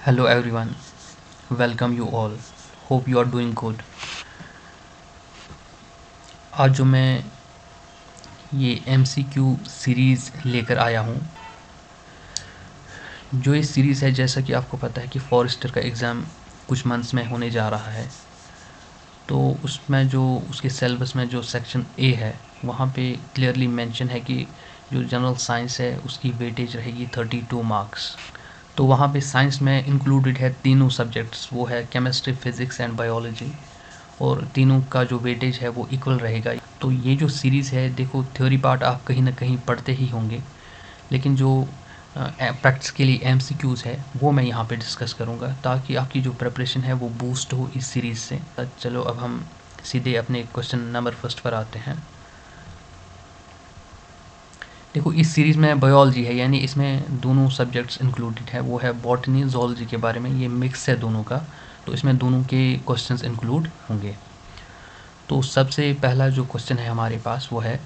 Hello everyone, welcome you all. Hope you are doing good. आज जो मैं ये MCQ सीरीज़ लेकर आया हूँ, जो ये सीरीज़ है जैसा कि आपको पता है कि फॉरेस्टर का एग्ज़ाम कुछ मंथ्स में होने जा रहा है। तो उसमें जो उसके सिलेबस में जो सेक्शन ए है वहाँ पे क्लियरली मेंशन है कि जो जनरल साइंस है उसकी वेटेज रहेगी 32 मार्क्स। तो वहाँ पे साइंस में इंक्लूडेड है तीनों सब्जेक्ट्स, वो है केमिस्ट्री, फिज़िक्स एंड बायोलॉजी, और तीनों का जो वेटेज है वो इक्वल रहेगा। तो ये जो सीरीज़ है, देखो थ्योरी पार्ट आप कहीं ना कहीं पढ़ते ही होंगे, लेकिन जो प्रैक्टिकली एमसीक्यूज़ है वो मैं यहाँ पे डिस्कस करूँगा ताकि आपकी जो प्रिपरेशन है वो बूस्ट हो इस सीरीज़ से। चलो अब हम सीधे अपने क्वेश्चन नंबर फर्स्ट पर आते हैं। देखो इस सीरीज़ में बायोलॉजी है, यानी इसमें दोनों सब्जेक्ट्स इंक्लूडेड है, वो है बॉटनी जोलॉजी के बारे में, ये मिक्स है दोनों का, तो इसमें दोनों के क्वेश्चंस इंक्लूड होंगे। तो सबसे पहला जो क्वेश्चन है हमारे पास वो है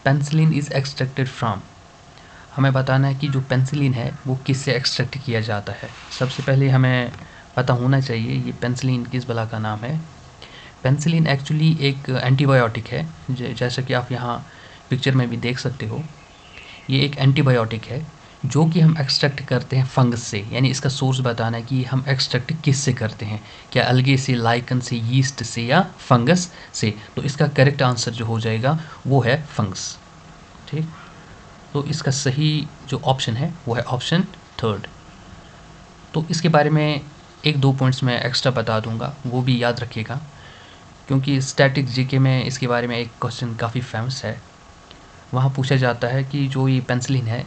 पेंसिलिन इज़ एक्सट्रैक्टेड फ्रॉम। हमें बताना है कि जो पेंसिलिन है वो किससे एक्सट्रैक्ट किया जाता है। सबसे पहले हमें पता होना चाहिए ये पेंसिलिन किस बला का नाम है। पेंसिलिन एक्चुअली एक एंटीबायोटिक है, जैसा कि आप यहाँ पिक्चर में भी देख सकते हो। ये एक एंटीबायोटिक है जो कि हम एक्सट्रैक्ट करते हैं फंगस से, यानी इसका सोर्स बताना है कि हम एक्सट्रैक्ट किस से करते हैं, क्या अलगे से, लाइकन से, यीस्ट से या फंगस से। तो इसका करेक्ट आंसर जो हो जाएगा वो है फंगस। ठीक, तो इसका सही जो ऑप्शन है वो है ऑप्शन थर्ड। तो इसके बारे में एक दो पॉइंट्स मैं एक्स्ट्रा बता दूंगा, वो भी याद रखिएगा, क्योंकि स्टैटिक जीके में इसके बारे में एक क्वेश्चन काफ़ी फेमस है। वहाँ पूछा जाता है कि जो ये पेंसिलिन है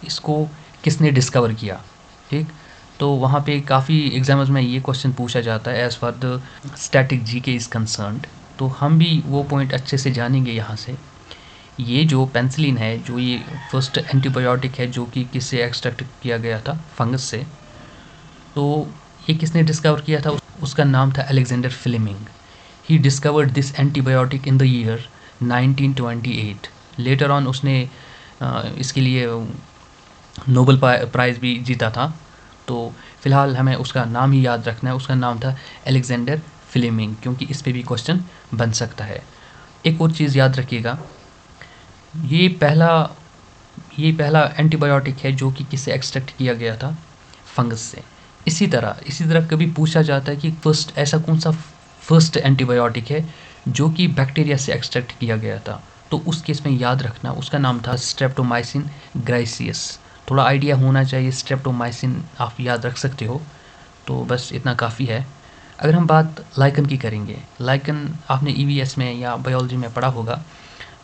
इसको किसने डिस्कवर किया। ठीक, तो वहाँ पे काफ़ी एग्जाम्स में ये क्वेश्चन पूछा जाता है as far the static GK is concerned. तो हम भी वो पॉइंट अच्छे से जानेंगे यहाँ से। ये जो पेंसिलिन है, जो ये फर्स्ट एंटीबायोटिक है जो कि किससे एक्सट्रैक्ट किया गया था, फंगस से। तो ये किसने डिस्कवर किया था, उसका नाम था Alexander Fleming. He discovered this antibiotic in the year 1928। Later on उसने इसके लिए नोबेल प्राइज़ भी जीता था। तो फ़िलहाल हमें उसका नाम ही याद रखना है, उसका नाम था अलेक्जेंडर फ्लेमिंग, क्योंकि इस पे भी क्वेश्चन बन सकता है। एक और चीज़ याद रखिएगा, ये पहला एंटीबायोटिक है जो कि किससे एक्सट्रैक्ट किया गया था, फंगस से। इसी तरह कभी पूछा जाता है कि फर्स्ट ऐसा कौन सा फर्स्ट एंटीबायोटिक है जो कि बैक्टीरिया से एक्सट्रैक्ट किया गया था, तो उस केस में याद रखना उसका नाम था स्ट्रेप्टोमाइसिन ग्राइसियस। थोड़ा आइडिया होना चाहिए, स्ट्रेप्टोमाइसिन आप याद रख सकते हो, तो बस इतना काफ़ी है। अगर हम बात लाइकन की करेंगे, लाइकन आपने ईवीएस में या बायोलॉजी में पढ़ा होगा,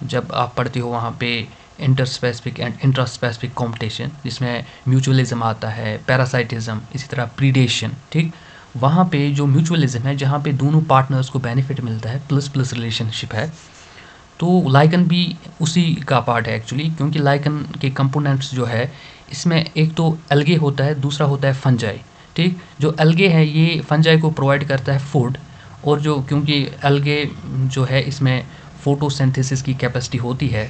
जब आप पढ़ते हो वहाँ पे inter specific and intra specific competition, जिसमें म्यूचुअलिज्म आता है, पैरासाइटिज्म, इसी तरह प्रीडेशन। ठीक, वहाँ पे जो म्यूचुअलिज्म है, जहाँ पे दोनों पार्टनर्स को बेनिफिट मिलता है, प्लस प्लस रिलेशनशिप है, तो लाइकन भी उसी का पार्ट है एक्चुअली। क्योंकि लाइकन के कंपोनेंट्स जो है इसमें एक तो एल्गे होता है, दूसरा होता है फंजाई। ठीक, जो एल्गे है ये फंजाई को प्रोवाइड करता है फूड, और जो क्योंकि एल्गे जो है इसमें फोटोसिंथेसिस की कैपेसिटी होती है,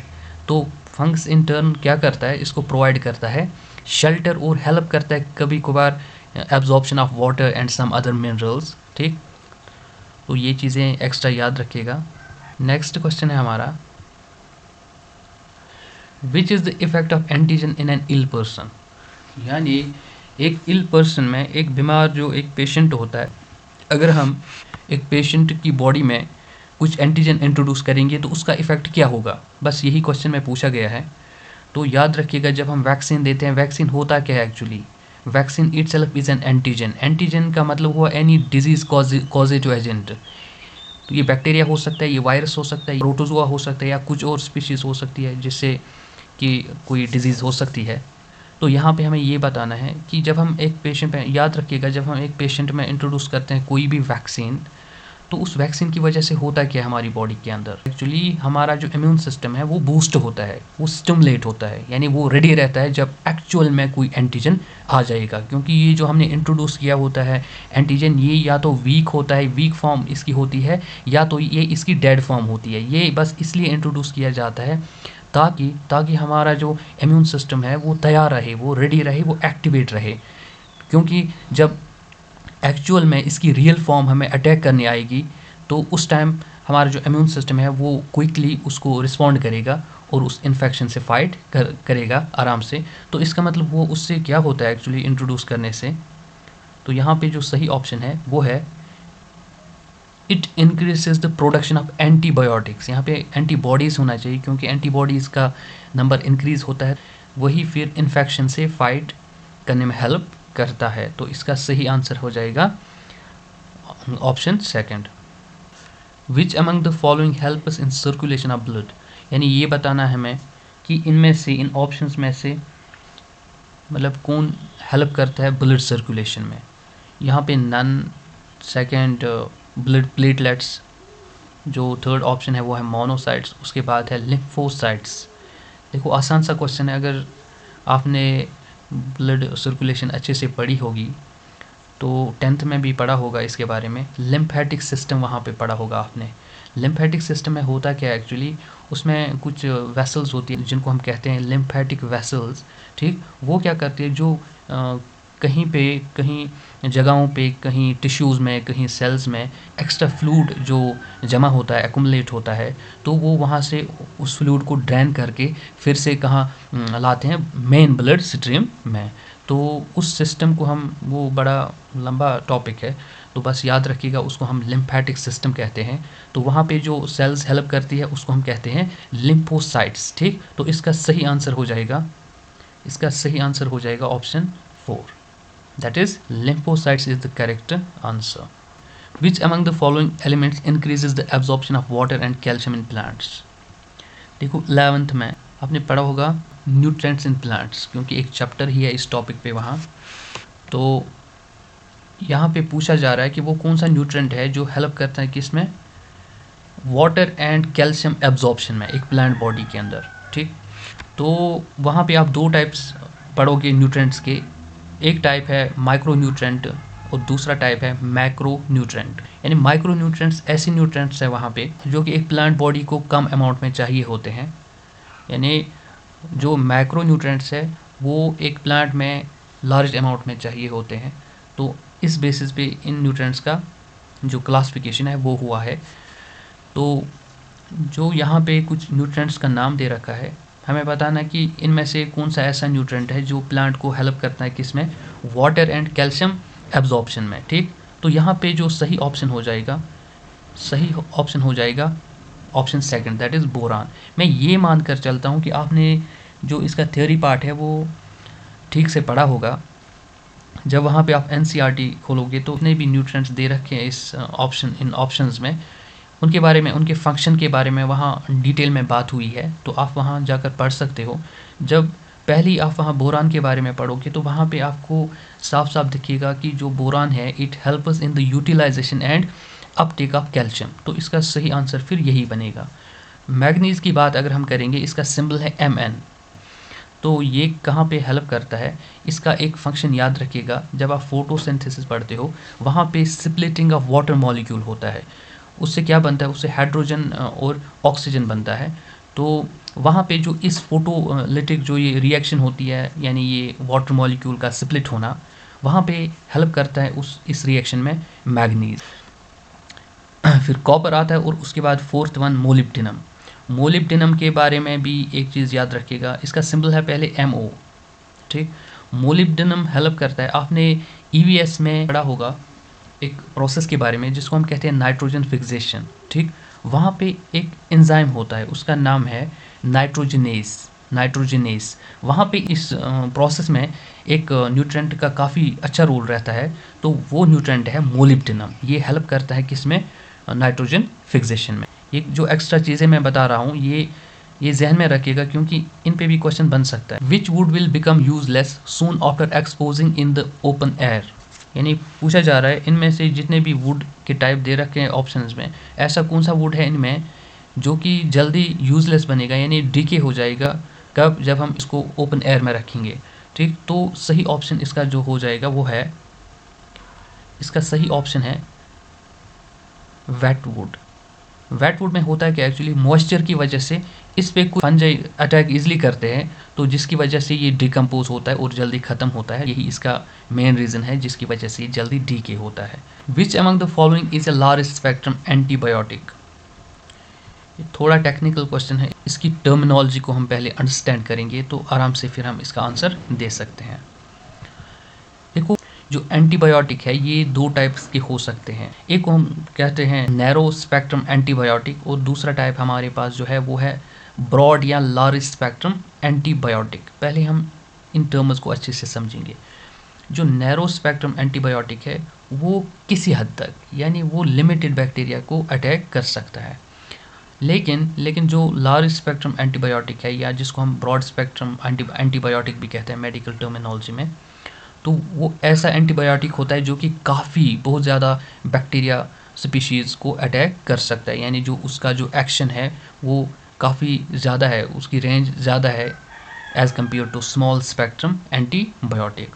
तो फंगस इन टर्न क्या करता है, इसको प्रोवाइड करता है शेल्टर और हेल्प करता है कभी कभार absorption of water and some other minerals. ठीक, तो ये चीज़ें एक्स्ट्रा याद रखिएगा। नेक्स्ट क्वेश्चन है हमारा, which is the effect of antigen in an ill person. यानी एक इल पर्सन में, एक बीमार जो एक पेशेंट होता है, अगर हम एक पेशेंट की बॉडी में कुछ एंटीजन इंट्रोड्यूस करेंगे तो उसका इफेक्ट क्या होगा, बस यही क्वेश्चन में पूछा गया है। तो याद रखिएगा, जब हम वैक्सीन देते हैं, वैक्सीन होता क्या है actually, vaccine itself is an antigen. Antigen का मतलब हुआ एनी डिजीज़ कॉजेटिव एजेंट। तो ये बैक्टीरिया हो सकता है, ये वायरस हो सकता है, प्रोटोजोआ हो सकता है, या कुछ और स्पीशीज़ हो सकती है जिससे कि कोई डिज़ीज़ हो सकती है। तो यहाँ पे हमें ये बताना है कि जब हम एक पेशेंट में, याद रखिएगा, जब हम एक पेशेंट में इंट्रोड्यूस करते हैं कोई भी वैक्सीन, तो उस वैक्सीन की वजह से होता क्या है हमारी बॉडी के अंदर, एक्चुअली हमारा जो इम्यून सिस्टम है वो बूस्ट होता है, वो स्टिमुलेट होता है, यानी वो रेडी रहता है जब एक्चुअल में कोई एंटीजन आ जाएगा। क्योंकि ये जो हमने इंट्रोड्यूस किया होता है एंटीजन, ये या तो वीक होता है, वीक फॉर्म इसकी होती है, या तो ये इसकी डेड फॉर्म होती है। ये बस इसलिए इंट्रोड्यूस किया जाता है ताकि हमारा जो इम्यून सिस्टम है वो तैयार रहे, वो रेडी रहे, वो एक्टिवेट रहे। क्योंकि जब एक्चुअल में इसकी रियल फॉर्म हमें अटैक करने आएगी तो उस टाइम हमारा जो इम्यून सिस्टम है वो क्विकली उसको रिस्पॉन्ड करेगा और उस इन्फेक्शन से फाइट करेगा आराम से। तो इसका मतलब वो उससे क्या होता है एक्चुअली इंट्रोड्यूस करने से, तो यहाँ पे जो सही ऑप्शन है वो है it increases the production of antibiotics. यहाँ पे एंटीबॉडीज़ होना चाहिए क्योंकि एंटीबॉडीज़ का नंबर इंक्रीज़ होता है, वही फिर इन्फेक्शन से फाइट करने में हेल्प करता है। तो इसका सही आंसर हो जाएगा option second. Which among the following helps in circulation of blood, यानी ये बताना है हमें कि इनमें से, इन ऑप्शंस में से मतलब कौन हेल्प करता है ब्लड सर्कुलेशन में। यहाँ पे नन, सेकंड ब्लड प्लेटलेट्स, जो थर्ड ऑप्शन है वो है मोनोसाइट्स, उसके बाद है लिम्फोसाइट्स। देखो आसान सा क्वेश्चन है, अगर आपने ब्लड सर्कुलेशन अच्छे से पढ़ी होगी तो 10th में भी पढ़ा होगा इसके बारे में। लिम्फेटिक सिस्टम वहाँ पे पढ़ा होगा आपने। लिम्फेटिक सिस्टम में होता क्या है एक्चुअली, उसमें कुछ वेसल्स होती हैं जिनको हम कहते हैं लिम्फेटिक वेसल्स, ठीक। वो क्या करती है, जो कहीं पे, कहीं जगहों पे, कहीं टिश्यूज़ में, कहीं सेल्स में एक्स्ट्रा फ्लूइड जो जमा होता है, एक्युमुलेट होता है, तो वो वहाँ से उस फ्लूइड को ड्रेन करके फिर से कहाँ लाते हैं, मेन ब्लड स्ट्रीम में। तो उस सिस्टम को हम, वो बड़ा लंबा टॉपिक है तो बस याद रखिएगा, उसको हम लिम्फेटिक सिस्टम कहते हैं। तो वहाँ पे जो सेल्स हेल्प करती है उसको हम कहते हैं लिम्फोसाइट्स, ठीक। तो इसका सही आंसर हो जाएगा, इसका सही आंसर हो जाएगा option 4, that is lymphocytes is the correct answer. Which among the following elements increases the absorption of water and calcium in plants? देखो 11th में आपने पढ़ा होगा न्यूट्रेंट्स इन प्लांट्स, क्योंकि एक चैप्टर ही है इस टॉपिक पे वहाँ। तो यहाँ पे पूछा जा रहा है कि वो कौन सा न्यूट्रेंट है जो हेल्प करता है किसमें, वाटर एंड कैल्शियम एब्जॉर्प्शन में एक प्लांट बॉडी के अंदर, ठीक। तो वहाँ पे आप दो टाइप्स पढ़ोगे न्यूट्रेंट्स के, एक टाइप है माइक्रो न्यूट्रेंट और दूसरा टाइप है मैक्रो न्यूट्रेंट। यानी माइक्रो न्यूट्रेंट्स ऐसे न्यूट्रेंट्स है वहाँ पे जो कि एक प्लांट बॉडी को कम अमाउंट में चाहिए होते हैं, यानी जो मैक्रो न्यूट्रेंट्स है वो एक प्लांट में लार्ज अमाउंट में चाहिए होते हैं। तो इस बेसिस पे इन न्यूट्रेंट्स का जो क्लासिफिकेशन है वो हुआ है। तो जो यहाँ पे कुछ न्यूट्रेंट्स का नाम दे रखा है, हमें बताना कि इनमें से कौन सा ऐसा न्यूट्रेंट है जो प्लांट को हेल्प करता है किसमें, वाटर एंड कैल्शियम एब्जॉर्प्शन में, ठीक। तो यहाँ पे जो सही ऑप्शन हो जाएगा, सही ऑप्शन हो जाएगा option second, that is boron. मैं ये मान कर चलता हूँ कि आपने जो इसका थ्योरी पार्ट है वो ठीक से पढ़ा होगा। जब वहाँ पे आप NCERT खोलोगे तो उतने भी न्यूट्रेंट्स दे रखे हैं इस इन ऑप्शंस में, उनके बारे में, उनके फंक्शन के बारे में वहाँ डिटेल में बात हुई है, तो आप वहाँ जाकर पढ़ सकते हो। जब पहली आप वहाँ बोरान के बारे में पढ़ोगे तो वहाँ पे आपको साफ साफ दिखेगा कि जो बोरान है it helps in the utilisation and uptake of calcium. तो इसका सही आंसर फिर यही बनेगा। मैग्नीज़ की बात अगर हम करेंगे, इसका सिंबल है Mn। तो ये कहाँ पे हेल्प करता है, इसका एक फंक्शन याद रखिएगा, जब आप फोटोसिंथेसिस पढ़ते हो वहाँ पे स्प्लिटिंग ऑफ वाटर मॉलिक्यूल होता है, उससे क्या बनता है, उससे हाइड्रोजन और ऑक्सीजन बनता है। तो वहाँ पे जो इस फोटोलिटिक जो ये रिएक्शन होती है, यानी ये वाटर मॉलिक्यूल का स्प्लिट होना, वहाँ पे हेल्प करता है इस रिएक्शन में मैग्नीज। फिर कॉपर आता है और उसके बाद फोर्थ वन मोलिब्डेनम। मोलिब्डेनम के बारे में भी एक चीज़ याद रखिएगा, इसका सिंबल है पहले MO, ठीक। मोलिब्डेनम हेल्प करता है, आपने EVS में पढ़ा होगा एक प्रोसेस के बारे में जिसको हम कहते हैं नाइट्रोजन फिक्सेशन, ठीक। वहाँ पे एक एंजाइम होता है, उसका नाम है नाइट्रोजनेस। वहाँ पे इस प्रोसेस में एक न्यूट्रेंट का काफ़ी अच्छा रोल रहता है, तो वो न्यूट्रेंट है मोलिब्डेनम। ये हेल्प करता है किसमें, नाइट्रोजन फिक्सेशन में। ये जो एक्स्ट्रा चीज़ें मैं बता रहा हूँ ये जहन में रखिएगा क्योंकि इन पे भी क्वेश्चन बन सकता है। Which would will become useless soon after exposing in the open air, यानी पूछा जा रहा है इनमें से जितने भी वुड के टाइप दे रखे हैं ऑप्शंस में, ऐसा कौन सा वुड है इनमें जो कि जल्दी यूजलेस बनेगा, यानी डीके हो जाएगा, कब, जब हम इसको ओपन एयर में रखेंगे, ठीक। तो सही ऑप्शन इसका जो हो जाएगा वो है, इसका सही ऑप्शन है वेट वुड, वेट वुड में होता है कि एक्चुअली मॉइस्चर की वजह से इस पे कुछ फंजाई अटैक इजीली करते हैं, तो जिसकी वजह से ये डिकम्पोज होता है और जल्दी ख़त्म होता है। यही इसका मेन रीज़न है जिसकी वजह से ये जल्दी डीके होता है। Which among the following is a large spectrum antibiotic. थोड़ा टेक्निकल क्वेश्चन है, इसकी टर्मिनोलॉजी को हम पहले अंडरस्टैंड करेंगे तो आराम से फिर हम इसका आंसर दे सकते हैं। देखो, जो एंटीबायोटिक है ये दो टाइप्स के हो सकते हैं। एक को हम कहते हैं नैरो स्पेक्ट्रम एंटीबायोटिक और दूसरा टाइप हमारे पास जो है वो है ब्रॉड या लार्ज स्पेक्ट्रम एंटीबायोटिक। पहले हम इन टर्म्स को अच्छे से समझेंगे। जो नैरो स्पेक्ट्रम एंटीबायोटिक है वो किसी हद तक, यानी वो लिमिटेड बैक्टीरिया को अटैक कर सकता है, लेकिन जो लार्ज स्पेक्ट्रम एंटीबायोटिक है या जिसको हम ब्रॉड स्पेक्ट्रम एंटीबायोटिक भी कहते हैं मेडिकल टर्मिनोलॉजी में, तो वो ऐसा एंटीबायोटिक होता है जो कि काफ़ी बहुत ज़्यादा बैक्टीरिया स्पीशीज़ को अटैक कर सकता है, यानी जो उसका जो एक्शन है वो काफ़ी ज़्यादा है, उसकी रेंज ज़्यादा है as compare to small spectrum antibiotic.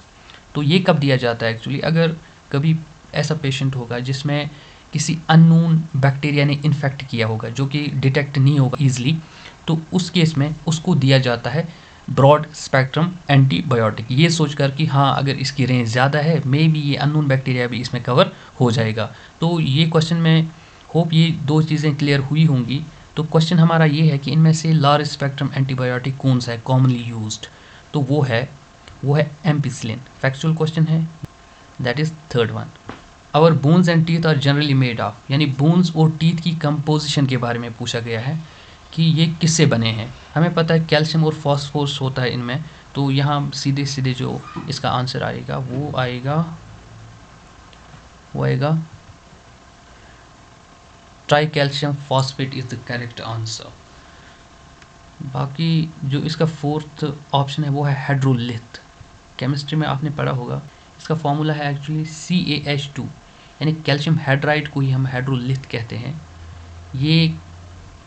तो ये कब दिया जाता है एक्चुअली, अगर कभी ऐसा पेशेंट होगा जिसमें किसी अननोन बैक्टीरिया ने इन्फेक्ट किया होगा जो कि डिटेक्ट नहीं होगा ईजिली, तो उस केस में उसको दिया जाता है ब्रॉड स्पेक्ट्रम एंटीबायोटिक, ये सोचकर कि हाँ अगर इसकी रेंज ज़्यादा है मे बी ये अननोन बैक्टीरिया भी इसमें कवर हो जाएगा। तो ये क्वेश्चन में होप ये दो चीज़ें क्लियर हुई होंगी। तो क्वेश्चन हमारा ये है कि इनमें से लार्ज स्पेक्ट्रम एंटीबायोटिक कौन सा है कॉमनली यूज्ड, तो वो है एम्पिसिलिन। फैक्चुअल क्वेश्चन है, that is third one. Our bones and teeth are generally made of, यानी बोन्स और टीथ की कंपोजिशन के बारे में पूछा गया है कि ये किससे बने हैं। हमें पता है कैल्शियम और फॉस्फोरस होता है इनमें, तो यहाँ सीधे सीधे जो इसका आंसर आएगा वो आएगा try calcium phosphate is the correct answer. बाकी जो इसका फोर्थ ऑप्शन है वो है हाइड्रोलिथ। केमिस्ट्री में आपने पढ़ा होगा, इसका फॉर्मूला है एक्चुअली CaH2, यानी कैल्शियम हाइड्राइड को ही हम हाइड्रोलिथ कहते हैं। ये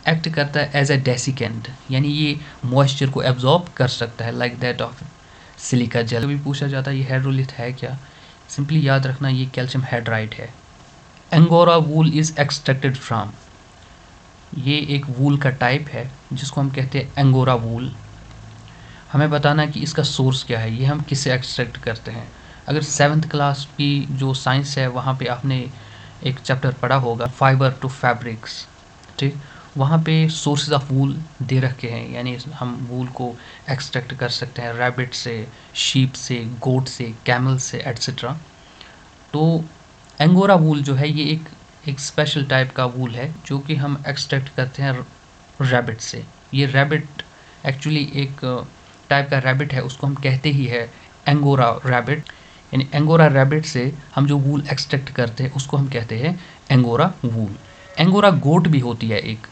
एक्ट करता है एज ए डेसिकेंट, यानी ये मॉइस्चर को एब्जॉर्ब कर सकता है like that of silica gel. भी पूछा जाता है ये हाइड्रोलिथ है क्या, सिंपली याद रखना ये कैल्शियम हाइड्राइड है। Angora wool is extracted from, ये एक वूल का टाइप है जिसको हम कहते हैं एंगोरा वूल। हमें बताना है कि इसका सोर्स क्या है, ये हम किससे एक्सट्रैक्ट करते हैं। अगर 7th क्लास की जो साइंस है वहाँ पे आपने एक चैप्टर पढ़ा होगा फाइबर टू फैब्रिक्स, ठीक, वहाँ पे सोर्सेज ऑफ वूल दे रखे हैं, यानी हम वूल को एक्सट्रैक्ट कर सकते हैं रैबिट से, शीप से, गोट से, कैमल से एट्सेट्रा। तो एंगोरा वूल जो है ये एक स्पेशल टाइप का वूल है जो कि हम एक्सट्रैक्ट करते हैं रैबिट से। ये रैबिट एक्चुअली एक टाइप का रैबिट है, उसको हम कहते ही है एंगोरा रैबिट, यानी एंगोरा रैबिट से हम जो वूल एक्सट्रैक्ट करते हैं उसको हम कहते हैं एंगोरा वूल। एंगोरा गोट भी होती है एक,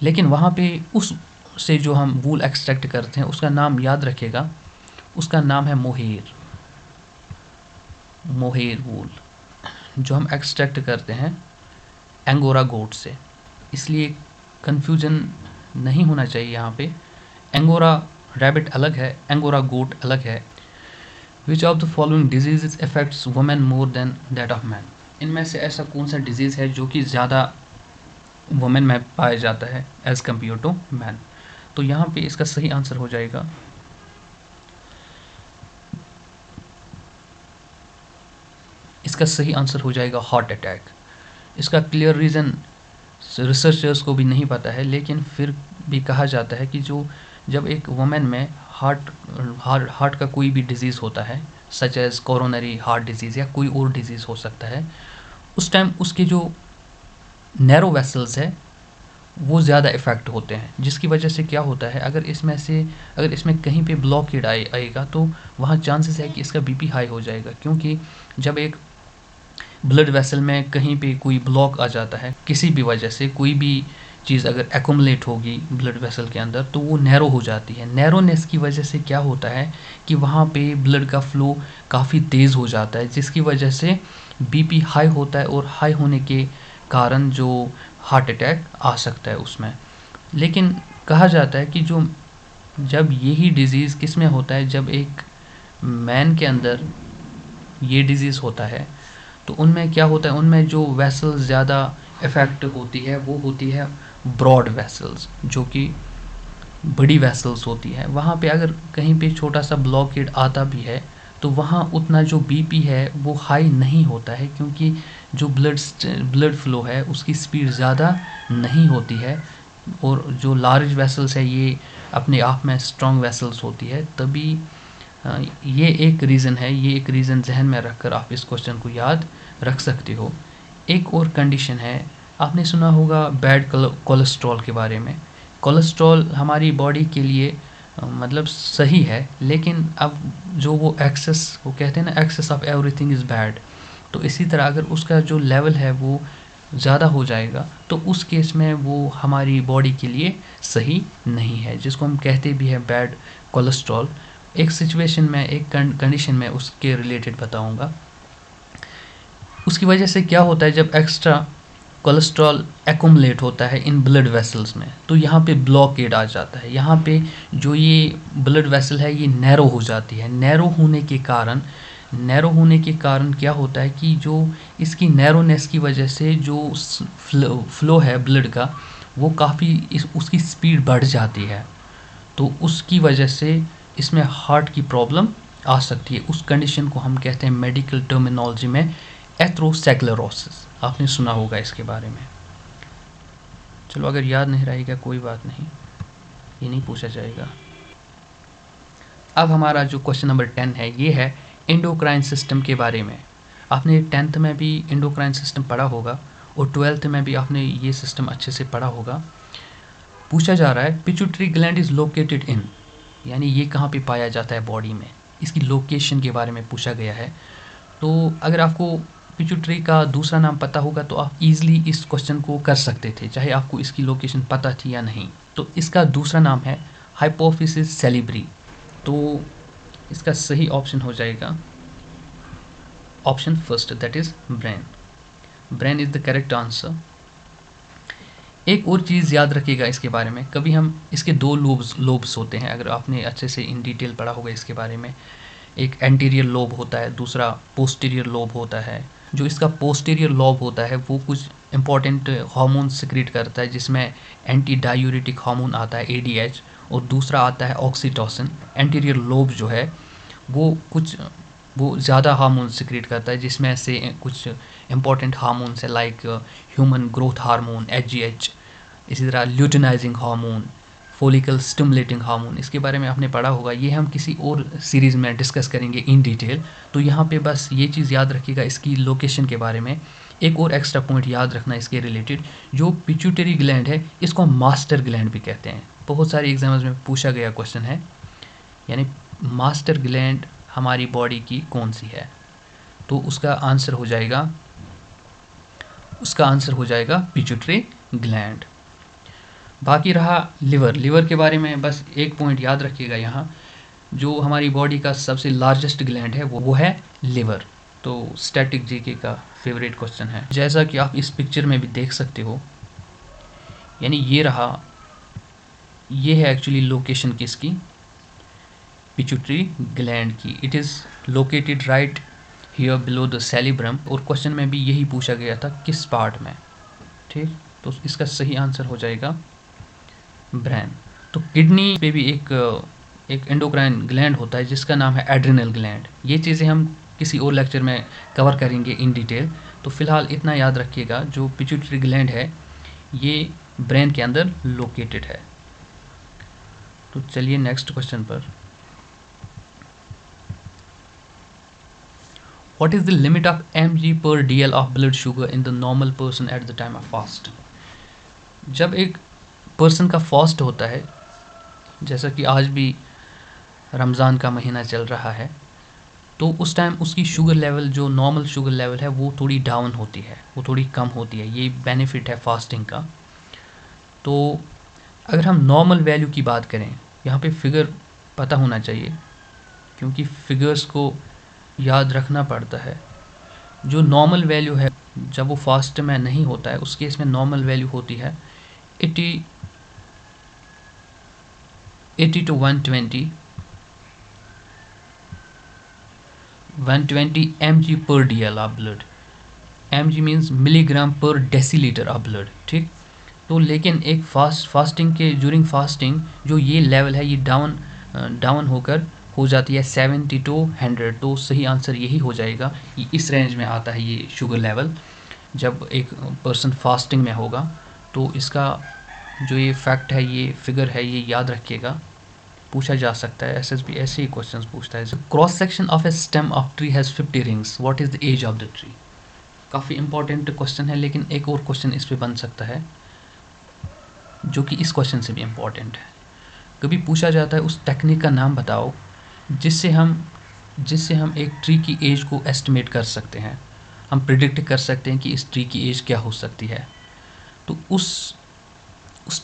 लेकिन वहाँ पे उस से जो हम वूल एक्सट्रैक्ट करते हैं उसका नाम याद रखेगा, उसका नाम है मोहेर वूल, जो हम एक्सट्रैक्ट करते हैं एंगोरा गोट से। इसलिए कंफ्यूजन नहीं होना चाहिए यहाँ पे, एंगोरा रैबिट अलग है, एंगोरा गोट अलग है। Which of the following disease affects women more than that of man, इनमें से ऐसा कौन सा डिजीज़ है जो कि ज़्यादा वुमेन में पाया जाता है एज़ कम्पेयर टू मैन। तो यहाँ पे इसका सही आंसर हो जाएगा हार्ट अटैक। इसका क्लियर रीज़न रिसर्चर्स को भी नहीं पता है, लेकिन फिर भी कहा जाता है कि जब एक वुमेन में हार्ट का कोई भी डिजीज़ होता है such as coronary heart disease या कोई और डिजीज़ हो सकता है, उस टाइम उसके जो नैरो वेसल्स है वो ज़्यादा इफ़ेक्ट होते हैं, जिसकी वजह से क्या होता है अगर इसमें कहीं पे ब्लॉकेड आएगा तो वहाँ चांसेस है कि इसका बीपी हाई हो जाएगा, क्योंकि जब एक ब्लड वेसल में कहीं पे कोई ब्लॉक आ जाता है किसी भी वजह से, कोई भी चीज़ अगर एक्यूमुलेट होगी ब्लड वेसल के अंदर तो वो नैरो हो जाती है। नैरोनेस की वजह से क्या होता है कि वहाँ पे ब्लड का फ्लो काफ़ी तेज़ हो जाता है, जिसकी वजह से बीपी हाई होता है और हाई होने के कारण जो हार्ट अटैक आ सकता है उसमें। लेकिन कहा जाता है कि जब यही डिज़ीज़ किस में होता है, जब एक मैन के अंदर ये डिज़ीज़ होता है तो उनमें क्या होता है, उनमें जो वेसल्स ज़्यादा इफ़ेक्ट होती है वो होती है ब्रॉड वेसल्स, जो कि बड़ी वेसल्स होती है। वहाँ पे अगर कहीं पे छोटा सा ब्लॉकेड आता भी है तो वहाँ उतना जो बीपी है वो हाई नहीं होता है, क्योंकि जो ब्लड फ्लो है उसकी स्पीड ज़्यादा नहीं होती है, और जो लार्ज वेसल्स है ये अपने आप में स्ट्रॉन्ग वेसल्स होती है। तभी ये एक रीज़न है, ये एक रीज़न जहन में रखकर आप इस क्वेश्चन को याद रख सकते हो। एक और कंडीशन है, आपने सुना होगा बैड कोलेस्ट्रॉल के बारे में। कोलेस्ट्रॉल हमारी बॉडी के लिए मतलब सही है, लेकिन अब जो वो एक्सेस, वो कहते हैं ना excess of everything is bad, तो इसी तरह अगर उसका जो लेवल है वो ज़्यादा हो जाएगा तो उस केस में वो हमारी बॉडी के लिए सही नहीं है, जिसको हम कहते भी हैं बैड कोलेस्ट्रॉल। एक सिचुएशन में, एक कंडीशन में उसके रिलेटेड बताऊंगा। उसकी वजह से क्या होता है, जब एक्स्ट्रा कोलेस्ट्रॉल एक्युमुलेट होता है इन ब्लड वेसल्स में तो यहाँ पे ब्लॉकेड आ जाता है। यहाँ पे जो ये ब्लड वेसल है ये नैरो हो जाती है। नैरो होने के कारण क्या होता है कि जो इसकी नैरोनेस की वजह से जो फ्लो है ब्लड का वो काफ़ी उसकी स्पीड बढ़ जाती है, तो उसकी वजह से इसमें हार्ट की प्रॉब्लम आ सकती है। उस कंडीशन को हम कहते हैं मेडिकल टर्मिनोलॉजी में एथेरोस्क्लेरोसिस। आपने सुना होगा इसके बारे में। चलो अगर याद नहीं रहेगा कोई बात नहीं, ये नहीं पूछा जाएगा। अब हमारा जो क्वेश्चन नंबर 10 है ये है एंडोक्राइन सिस्टम के बारे में। आपने 10th में भी एंडोक्राइन सिस्टम पढ़ा होगा और 12th में भी आपने ये सिस्टम अच्छे से पढ़ा होगा। पूछा जा रहा है pituitary gland is located in, यानी ये कहाँ पे पाया जाता है बॉडी में, इसकी लोकेशन के बारे में पूछा गया है। तो अगर आपको पिट्यूटरी का दूसरा नाम पता होगा तो आप इजीली इस क्वेश्चन को कर सकते थे, चाहे आपको इसकी लोकेशन पता थी या नहीं। तो इसका दूसरा नाम है हाइपोफिसिस सेरिब्री। तो इसका सही ऑप्शन हो जाएगा option first, that is brain. Brain is the correct answer. एक और चीज़ याद रखिएगा इसके बारे में, कभी हम इसके दो लोब्स होते हैं, अगर आपने अच्छे से इन डिटेल पढ़ा होगा इसके बारे में। एक एंटीरियर लोब होता है, दूसरा पोस्टीरियर लोब होता है। जो इसका पोस्टीरियर लोब होता है वो कुछ इंपॉर्टेंट हार्मोन सिक्रीट करता है, जिसमें एंटी डायूरेटिक हार्मोन आता है ADH, और दूसरा आता है ऑक्सीटोसिन। एंटीरियर लोब जो है वो ज़्यादा हार्मोन सिक्रीट करता है, जिसमें से कुछ इंपॉर्टेंट हार्मोन्स है like human growth hormone HGH, इसी तरह luteinizing hormone, follicle stimulating hormone. इसके बारे में आपने पढ़ा होगा, ये हम किसी और सीरीज़ में डिस्कस करेंगे इन डिटेल। तो यहाँ पे बस ये चीज़ याद रखिएगा इसकी लोकेशन के बारे में। एक और एक्स्ट्रा पॉइंट याद रखना इसके रिलेटेड, जो पिट्यूटरी ग्लैंड है इसको हम मास्टर ग्लैंड भी कहते हैं। बहुत सारे एग्जाम्स में पूछा गया क्वेश्चन है, यानी मास्टर ग्लैंड हमारी बॉडी की कौन सी है, तो उसका आंसर हो जाएगा पिट्यूटरी ग्लैंड। बाकी रहा लिवर के बारे में बस एक पॉइंट याद रखिएगा यहाँ, जो हमारी बॉडी का सबसे लार्जेस्ट ग्लैंड है वो है लिवर। तो स्टैटिक जीके का फेवरेट क्वेश्चन है, जैसा कि आप इस पिक्चर में भी देख सकते हो। यानी ये है एक्चुअली लोकेशन किसकी, पिट्यूटरी ग्लैंड की। It is located right here below the cerebrum, और क्वेश्चन में भी यही पूछा गया था किस पार्ट में। ठीक, तो इसका सही आंसर हो जाएगा ब्रेन। तो किडनी पे भी एक एंडोक्राइन ग्लैंड होता है जिसका नाम है एड्रिनल ग्लैंड। ये चीज़ें हम किसी और लेक्चर में कवर करेंगे इन डिटेल। तो फिलहाल इतना याद रखिएगा, जो पिट्यूटरी ग्लैंड है ये ब्रेन के अंदर लोकेटेड है। तो चलिए नेक्स्ट क्वेश्चन पर। What is the limit of mg/dl of blood sugar in the normal person at the time of fast? जब एक पर्सन का फास्ट होता है, जैसा कि आज भी रमज़ान का महीना चल रहा है, तो उस टाइम उसकी शुगर लेवल, जो नॉर्मल शुगर लेवल है वो थोड़ी डाउन होती है, वो थोड़ी कम होती है। ये बेनिफिट है फास्टिंग का। तो अगर हम नॉर्मल वैल्यू की बात करें, यहाँ पे फिगर पता होना चाहिए क्योंकि फिगर्स को याद रखना पड़ता है। जो नॉर्मल वैल्यू है जब वो फास्ट में नहीं होता है, उस केस में नॉर्मल वैल्यू होती है 80 to 120 mg/dl of blood. mg means milligram पर डेसीलीटर ऑफ ब्लड, ठीक। तो लेकिन एक फास्टिंग के ड्यूरिंग फास्टिंग जो ये लेवल है ये डाउन होकर हो जाती है 70 to 100। तो सही आंसर यही हो जाएगा, ये इस रेंज में आता है ये शुगर लेवल जब एक पर्सन फास्टिंग में होगा। तो इसका जो ये फैक्ट है, ये फिगर है, ये याद रखिएगा, पूछा जा सकता है, एसएसबी ऐसे ही क्वेश्चंस पूछता है। Cross section of a stem of tree has 50 rings, what is the age of the tree. काफ़ी इंपॉर्टेंट क्वेश्चन है, लेकिन एक और क्वेश्चन इस पे बन सकता है जो कि इस क्वेश्चन से भी इम्पॉर्टेंट है। कभी पूछा जाता है उस टेक्निक का नाम बताओ जिससे हम एक ट्री की एज को एस्टिमेट कर सकते हैं, हम प्रिडिक्ट कर सकते हैं कि इस ट्री की एज क्या हो सकती है। तो उस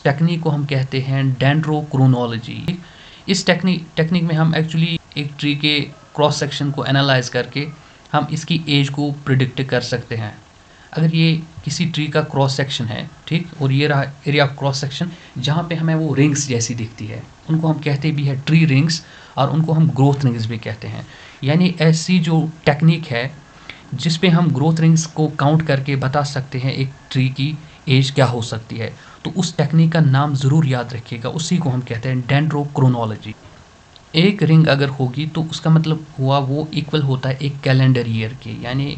टेक्निक को हम कहते हैं डेंड्रोक्रोनोलॉजी। इस टेक्निक में हम एक्चुअली एक ट्री के क्रॉस सेक्शन को एनालाइज करके हम इसकी एज को प्रिडिक्ट कर सकते हैं। अगर ये किसी ट्री का क्रॉस सेक्शन है, ठीक, और ये रहा एरिया ऑफ क्रॉस सेक्शन जहाँ पे हमें वो रिंग्स जैसी दिखती है, उनको हम कहते भी है ट्री रिंग्स, और उनको हम ग्रोथ रिंग्स भी कहते हैं। यानी ऐसी जो टेक्निक है जिस पे हम ग्रोथ रिंग्स को काउंट करके बता सकते हैं एक ट्री की एज क्या हो सकती है, तो उस टेक्निक का नाम ज़रूर याद रखिएगा, उसी को हम कहते हैं डेंड्रोक्रोनोलॉजी। एक रिंग अगर होगी तो उसका मतलब हुआ वो इक्वल होता है एक कैलेंडर ईयर के, यानी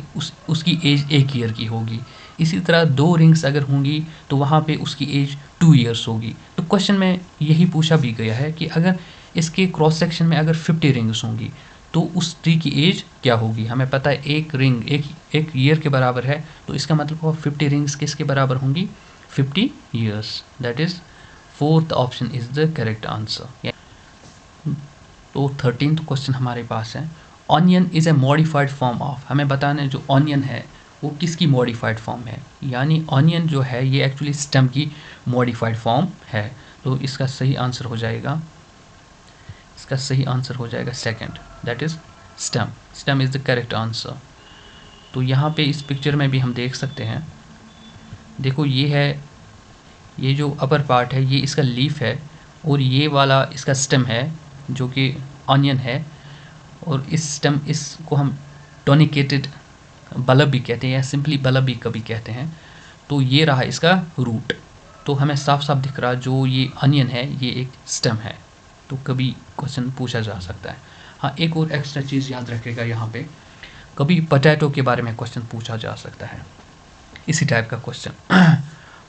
उसकी एज एक ईयर की होगी। इसी तरह 2 रिंग्स अगर होंगी तो वहाँ पे उसकी एज 2 ईयर्स होगी। तो क्वेश्चन में यही पूछा भी गया है कि अगर इसके क्रॉस सेक्शन में अगर 50 रिंग्स होंगी तो उस ट्री की एज क्या होगी। हमें पता है एक रिंग एक ईयर के बराबर है, तो इसका मतलब हुआ 50 रिंग्स किसके बराबर होंगी, 50 years. That is fourth option is the correct answer. तो 13th क्वेश्चन हमारे पास है, onion is a modified form of. हमें बताना है जो ऑनियन है वो किसकी मॉडिफाइड फॉर्म है, यानी ऑनियन जो है ये एक्चुअली स्टेम की मॉडिफाइड फॉर्म है। तो इसका सही आंसर हो जाएगा second, that is stem. Stem is the correct answer. तो यहाँ पे इस पिक्चर में भी हम देख सकते हैं, देखो ये जो अपर पार्ट है ये इसका लीफ है, और ये वाला इसका स्टेम है जो कि ऑनियन है, और इस स्टेम इसको हम टोनिकेटेड बल्ब भी कहते हैं या सिंपली बल्ब भी कभी कहते हैं। तो ये रहा इसका रूट। तो हमें साफ साफ दिख रहा जो ये ऑनियन है ये एक स्टेम है। तो कभी क्वेश्चन पूछा जा सकता है। हाँ, एक और एक्स्ट्रा चीज़ याद रखेगा, यहाँ पे कभी पोटैटो के बारे में क्वेश्चन पूछा जा सकता है, इसी टाइप का क्वेश्चन।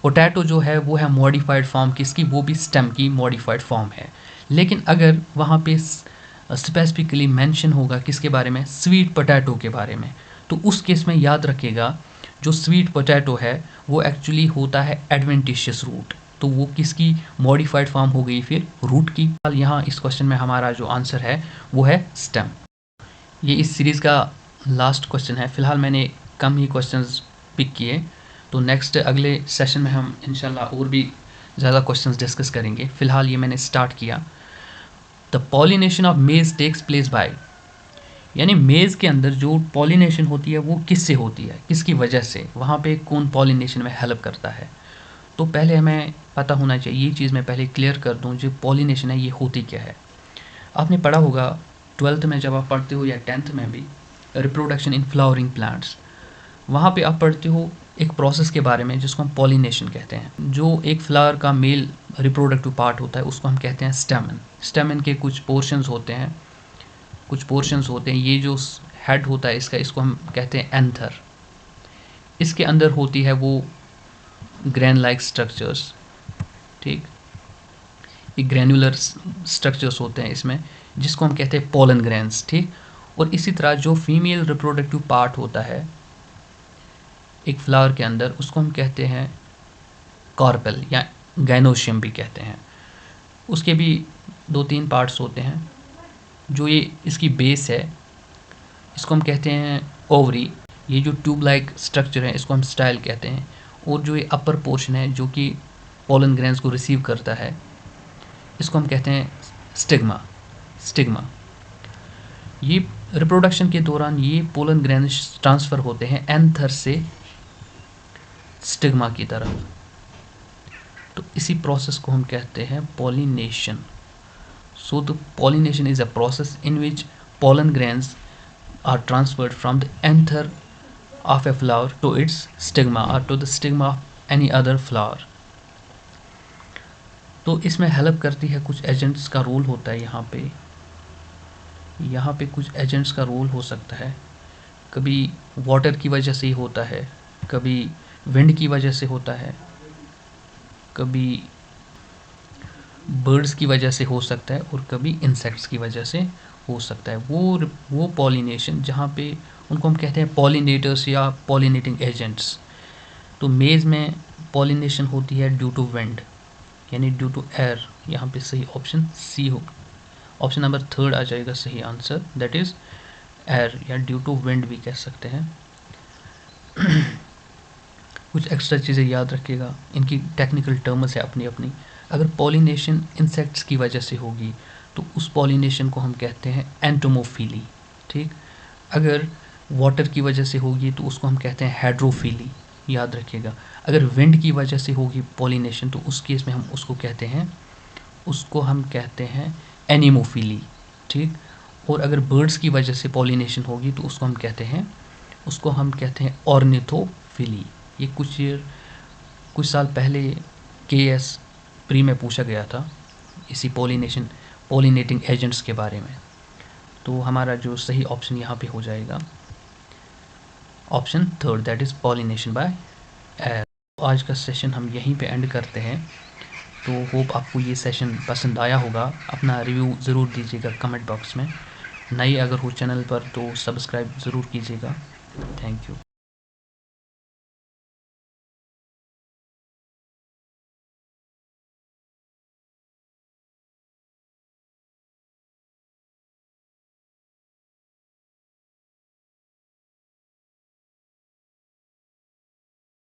पोटैटो जो है वो है मॉडिफाइड फॉर्म किसकी, वो भी स्टेम की मॉडिफाइड फॉर्म है। लेकिन अगर वहाँ पे स्पेसिफिकली मेंशन होगा किसके बारे में, स्वीट पोटैटो के बारे में, तो उस केस में याद रखिएगा जो स्वीट पोटैटो है वो एक्चुअली होता है एडवेंटिशियस रूट। तो वो किसकी मॉडिफाइड फॉर्म हो गई, फिर रूट की। यहाँ इस क्वेश्चन में हमारा जो आंसर है वो है स्टेम। ये इस सीरीज़ का लास्ट क्वेश्चन है। फिलहाल मैंने कम ही क्वेश्चंस पिक किए, तो नेक्स्ट अगले सेशन में हम इंशाल्लाह और भी ज़्यादा क्वेश्चंस डिस्कस करेंगे। फ़िलहाल ये मैंने स्टार्ट किया। द पॉलिनेशन ऑफ मेज़ टेक्स प्लेस बाय, यानी मेज़ के अंदर जो पॉलिनेशन होती है वो किससे होती है, किसकी वजह से, वहाँ पे कौन पॉलिनेशन में हेल्प करता है। तो पहले हमें पता होना चाहिए, ये चीज़ मैं पहले क्लियर कर दूँ, जो पॉलिनेशन है ये होती क्या है। आपने पढ़ा होगा 12th में जब आप पढ़ते हो या 10th में भी, रिप्रोडक्शन इन फ्लावरिंग प्लांट्स, वहाँ पे आप पढ़ते हो एक प्रोसेस के बारे में जिसको हम पॉलिनेशन कहते हैं। जो एक फ्लावर का मेल रिप्रोडक्टिव पार्ट होता है उसको हम कहते हैं स्टेमन। स्टेमन के कुछ पोर्शंस होते हैं, ये जो हेड होता है इसको हम कहते हैं एंथर। इसके अंदर होती है वो ग्रैन लाइक स्ट्रक्चर्स, ठीक, ये ग्रैनुलर स्ट्रक्चर्स होते हैं इसमें, जिसको हम कहते हैं पोलन ग्रैन्स, ठीक। और इसी तरह जो फीमेल रिप्रोडक्टिव पार्ट होता है एक फ्लावर के अंदर, उसको हम कहते हैं कार्पेल या गाइनोशियम भी कहते हैं। उसके भी 2-3 पार्ट्स होते हैं। जो ये इसकी बेस है इसको हम कहते हैं ओवरी। ये जो ट्यूब लाइक स्ट्रक्चर है इसको हम स्टाइल कहते हैं। और जो ये अपर पोर्शन है जो कि पोलन ग्रेन्स को रिसीव करता है इसको हम कहते हैं स्टिग्मा। ये रिप्रोडक्शन के दौरान ये पोलन ग्रेन्स ट्रांसफ़र होते हैं एंथर से स्टिग्मा की तरफ। तो इसी प्रोसेस को हम कहते हैं pollination. So the pollination is a process in which pollen grains are transferred from the anther of a flower to its stigma और to the stigma of any other flower. तो इसमें हेल्प करती है, कुछ एजेंट्स का role होता है यहाँ पे कुछ एजेंट्स का रोल हो सकता है। कभी वाटर की वजह से ही होता है, कभी विंड की वजह से होता है, कभी बर्ड्स की वजह से हो सकता है और कभी इंसेक्ट्स की वजह से हो सकता है। वो पॉलिनेशन जहाँ पे उनको हम कहते हैं पॉलिनेटर्स या पॉलिनेटिंग एजेंट्स। तो मेज़ में पॉलिनेशन होती है ड्यू टू विंड, यानी ड्यू टू एयर। यहाँ पे सही ऑप्शन सी होगा, ऑप्शन नंबर 3 आ जाएगा सही आंसर, दैट इज़ एयर या ड्यू टू विंड भी कह सकते हैं। कुछ एक्स्ट्रा चीज़ें याद रखिएगा, इनकी टेक्निकल टर्म्स है अपनी अपनी। अगर पॉलिनेशन इंसेक्ट्स की वजह से होगी तो उस पॉलिनेशन को हम कहते हैं एंटोमोफिली, ठीक। अगर वाटर की वजह से होगी तो उसको हम कहते हैं हाइड्रोफिली, याद रखिएगा। अगर विंड की वजह से होगी पॉलिनेशन तो उस केस में हम उसको कहते हैं एनिमोफिली, ठीक। और अगर बर्ड्स की वजह से पॉलिनेशन होगी तो उसको हम कहते हैं ऑर्निथोफिली। ये कुछ साल पहले KS प्री में पूछा गया था इसी पॉलिनेटिंग एजेंट्स के बारे में। तो हमारा जो सही ऑप्शन यहाँ पे हो जाएगा option 3, that is pollination by air. आज का सेशन हम यहीं पे एंड करते हैं। तो होप आपको ये सेशन पसंद आया होगा। अपना रिव्यू ज़रूर दीजिएगा कमेंट बॉक्स में। नए अगर हो चैनल पर तो सब्सक्राइब ज़रूर कीजिएगा। Thank you.